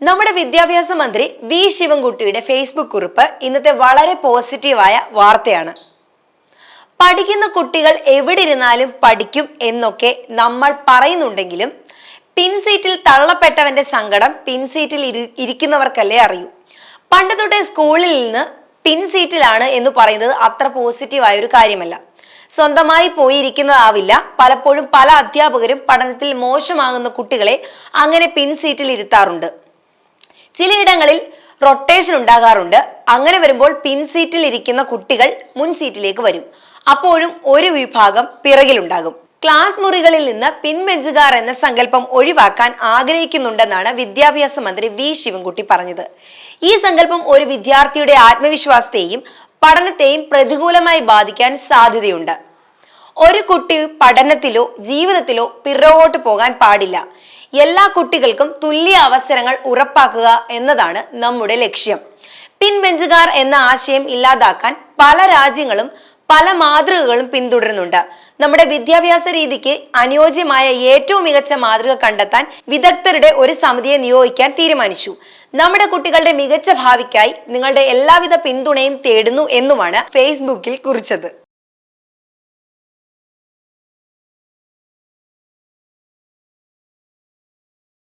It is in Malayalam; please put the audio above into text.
നമ്മുടെ വിദ്യാഭ്യാസ മന്ത്രി വി ശിവൻകുട്ടിയുടെ ഫേസ്ബുക്ക് കുറിപ്പ് ഇന്നത്തെ വളരെ പോസിറ്റീവായ വാർത്തയാണ്. പഠിക്കുന്ന കുട്ടികൾ എവിടെ ഇരുന്നാലും പഠിക്കും എന്നൊക്കെ നമ്മൾ പറയുന്നുണ്ടെങ്കിലും പിൻസീറ്റിൽ തള്ളപ്പെട്ടവന്റെ സങ്കടം പിൻസീറ്റിൽ ഇരിക്കുന്നവർക്കല്ലേ അറിയൂ. പണ്ട് തൊട്ടേ സ്കൂളിൽ നിന്ന് പിൻസീറ്റിലാണ് എന്ന് പറയുന്നത് അത്ര പോസിറ്റീവായ ഒരു കാര്യമല്ല. സ്വന്തമായി പോയിരിക്കുന്നതാവില്ല. പലപ്പോഴും പല അധ്യാപകരും പഠനത്തിൽ മോശമാകുന്ന കുട്ടികളെ അങ്ങനെ പിൻസീറ്റിൽ ഇരുത്താറുണ്ട്. ചിലയിടങ്ങളിൽ റൊട്ടേഷൻ ഉണ്ടാകാറുണ്ട്. അങ്ങനെ വരുമ്പോൾ പിൻസീറ്റിൽ ഇരിക്കുന്ന കുട്ടികൾ മുൻ സീറ്റിലേക്ക് വരും. അപ്പോഴും ഒരു വിഭാഗം പിറകിലുണ്ടാകും. ക്ലാസ് മുറികളിൽ നിന്ന് പിൻബെഞ്ചുകാർ എന്ന സങ്കല്പം ഒഴിവാക്കാൻ ആഗ്രഹിക്കുന്നുണ്ടെന്നാണ് വിദ്യാഭ്യാസ മന്ത്രി വി ശിവൻകുട്ടി പറഞ്ഞത്. ഈ സങ്കല്പം ഒരു വിദ്യാർത്ഥിയുടെ ആത്മവിശ്വാസത്തെയും പഠനത്തെയും പ്രതികൂലമായി ബാധിക്കാൻ സാധ്യതയുണ്ട്. ഒരു കുട്ടി പഠനത്തിലോ ജീവിതത്തിലോ പിറകോട്ട് പോകാൻ പാടില്ല. എല്ലാ കുട്ടികൾക്കും തുല്യ അവസരങ്ങൾ ഉറപ്പാക്കുക എന്നതാണ് നമ്മുടെ ലക്ഷ്യം. പിൻബെഞ്ചുകാർ എന്ന ആശയം ഇല്ലാതാക്കാൻ പല രാജ്യങ്ങളും പല മാതൃകകളും പിന്തുടരുന്നുണ്ട്. നമ്മുടെ വിദ്യാഭ്യാസ രീതിക്ക് അനുയോജ്യമായ ഏറ്റവും മികച്ച മാതൃക കണ്ടെത്താൻ വിദഗ്ധരുടെ ഒരു സമിതിയെ നിയോഗിക്കാൻ തീരുമാനിച്ചു. നമ്മുടെ കുട്ടികളുടെ മികച്ച ഭാവിക്കായി നിങ്ങളുടെ എല്ലാവിധ പിന്തുണയും തേടുന്നു എന്നുമാണ് ഫേസ്ബുക്കിൽ കുറിച്ചത്.